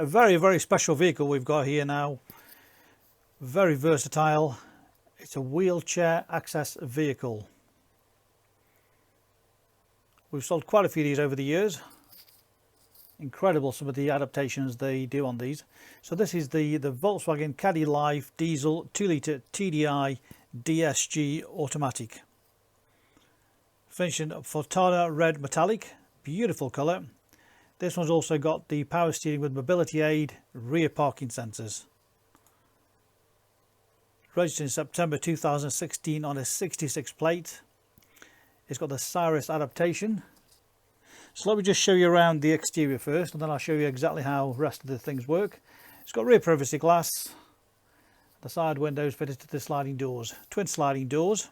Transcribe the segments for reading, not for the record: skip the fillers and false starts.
A very special vehicle we've got here now. Very versatile. It's a wheelchair access vehicle. We've sold quite a few of these over the years. Incredible some of the adaptations they do on these. So this is the Volkswagen Caddy Life diesel 2-litre TDI DSG Automatic. Finished in Fortana red metallic, beautiful colour. This one's also got the power steering with mobility aid, rear parking sensors. Registered in September 2016 on a 66 plate. It's got the Sirus adaptation. So let me just show you around the exterior first, and then I'll show you exactly how the rest of the things work. It's got rear privacy glass. The side windows fitted to the sliding doors. Twin sliding doors.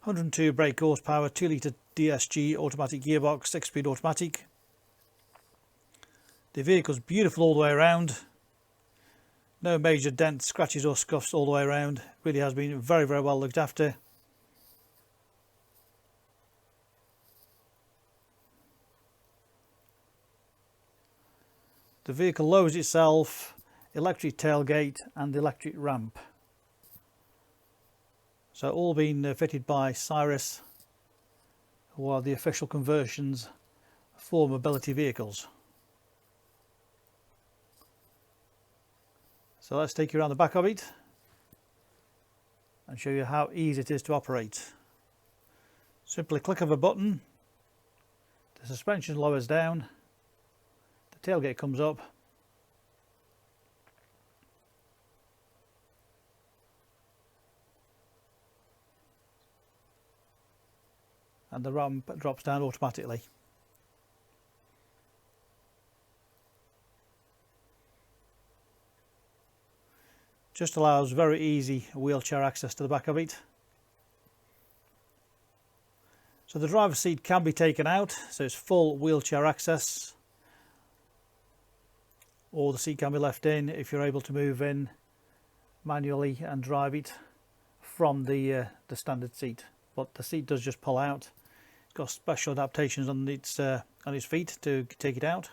102 brake horsepower, 2-litre DSG automatic gearbox, 6-speed automatic. The vehicle's beautiful all the way around. No major dents, scratches or scuffs all the way around. Really has been very well looked after. The vehicle lowers itself, electric tailgate and electric ramp. So all been fitted by Sirus, who are the official conversions for mobility vehicles. So let's take you around the back of it and show you how easy it is to operate. Simply click of a button, the suspension lowers down, the tailgate comes up, and the ramp drops down automatically. Just allows very easy wheelchair access to the back of it. So the driver's seat can be taken out, so it's full wheelchair access, or the seat can be left in if you're able to move in manually and drive it from the standard seat. But the seat does just pull out. It's got special adaptations on its feet to take it out.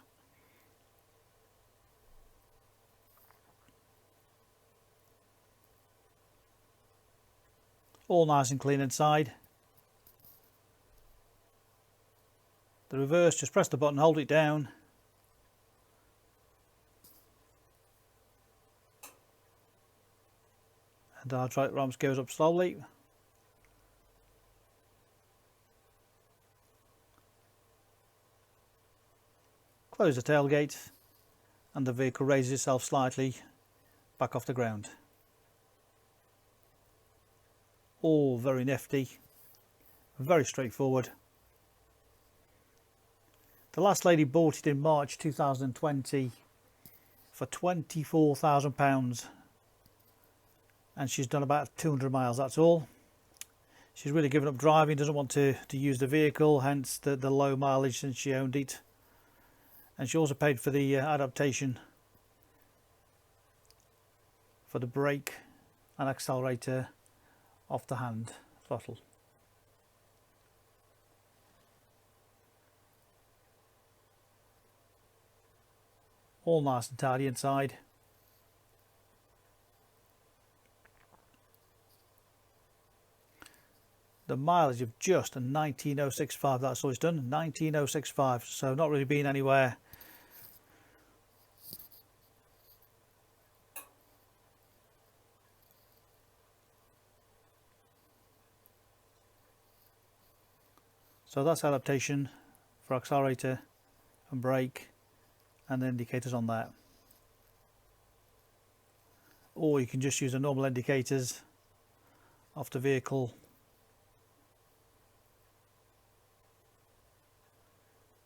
All nice and clean inside. The reverse, just press the button, hold it down. And our hydraulic ramp goes up slowly. Close the tailgate and the vehicle raises itself slightly back off the ground. All very nifty, very straightforward. The last lady bought it in March 2020 for £24,000 and she's done about 200 miles, that's all. She's really given up driving, doesn't want to use the vehicle, hence the low mileage since she owned it. And she also paid for the adaptation for the brake and accelerator off the hand throttle. All nice and tidy inside. The mileage of just 19,065, that's all it's done, 19,065, so not really been anywhere. So that's adaptation for accelerator and brake and the indicators on that. Or you can just use the normal indicators off the vehicle.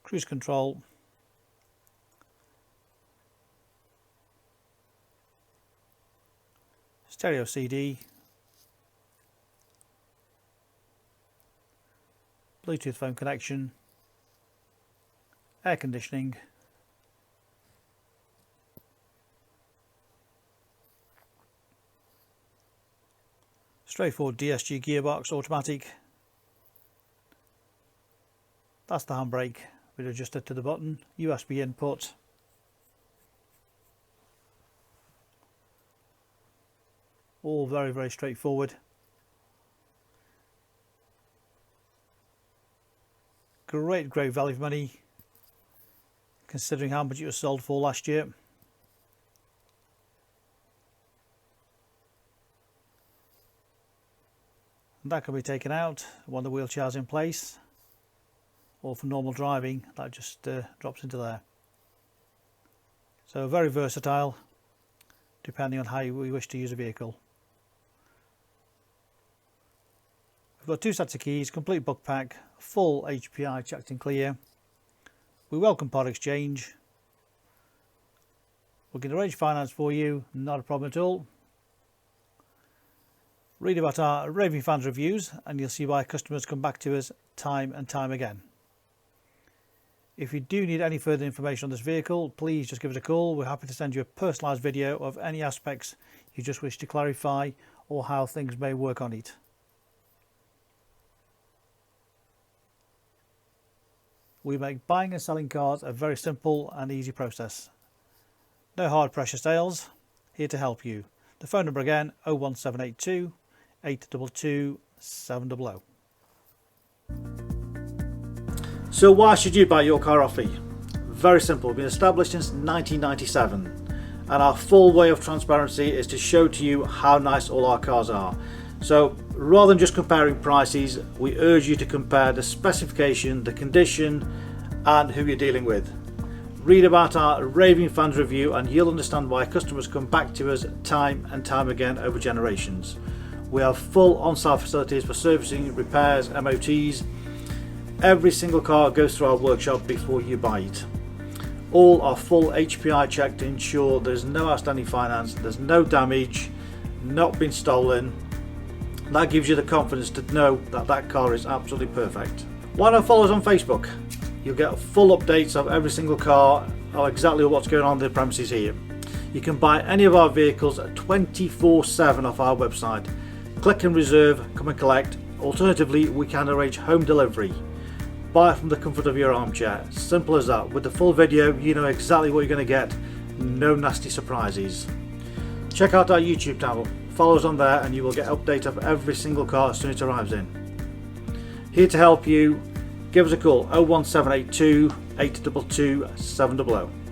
Cruise control. Stereo CD. Bluetooth phone connection, air conditioning, straightforward DSG gearbox automatic. That's the handbrake, we'll adjust it to the button. USB input. All very, very straightforward. Great value for money, considering how much it was sold for last year. And that can be taken out when the wheelchair is in place, or for normal driving that just drops into there. So very versatile depending on how we wish to use a vehicle. We've got 2 sets of keys, complete book pack, full HPI checked and clear. We welcome part exchange. We can arrange finance for you, not a problem at all. Read about our raving fans reviews and you'll see why customers come back to us time and time again. If you do need any further information on this vehicle, please just give us a call. We're happy to send you a personalised video of any aspects you just wish to clarify or how things may work on it. We make buying and selling cars a very simple and easy process. No hard pressure sales, here to help you. The phone number again, 01782 822 700. So why should you buy your car off me? Very simple. We've been established since 1997 and our full way of transparency is to show to you how nice all our cars are. So rather than just comparing prices, we urge you to compare the specification, the condition and who you're dealing with. Read about our raving fans review and you'll understand why customers come back to us time and time again over generations. We have full on-site facilities for servicing, repairs, MOTs. Every single car goes through our workshop before you buy it. All are full HPI checked to ensure there's no outstanding finance, there's no damage, not been stolen. That gives you the confidence to know that that car is absolutely perfect. Why not follow us on Facebook? You'll get full updates of every single car, or exactly what's going on in the premises here. You can buy any of our vehicles 24/7 off our website. Click and reserve, come and collect. Alternatively, we can arrange home delivery. Buy from the comfort of your armchair. Simple as that. With the full video, you know exactly what you're going to get. No nasty surprises. Check out our YouTube channel. Follow us on there and you will get updates of every single car as soon as it arrives in. Here to help you. Give us a call, 01782 822 700.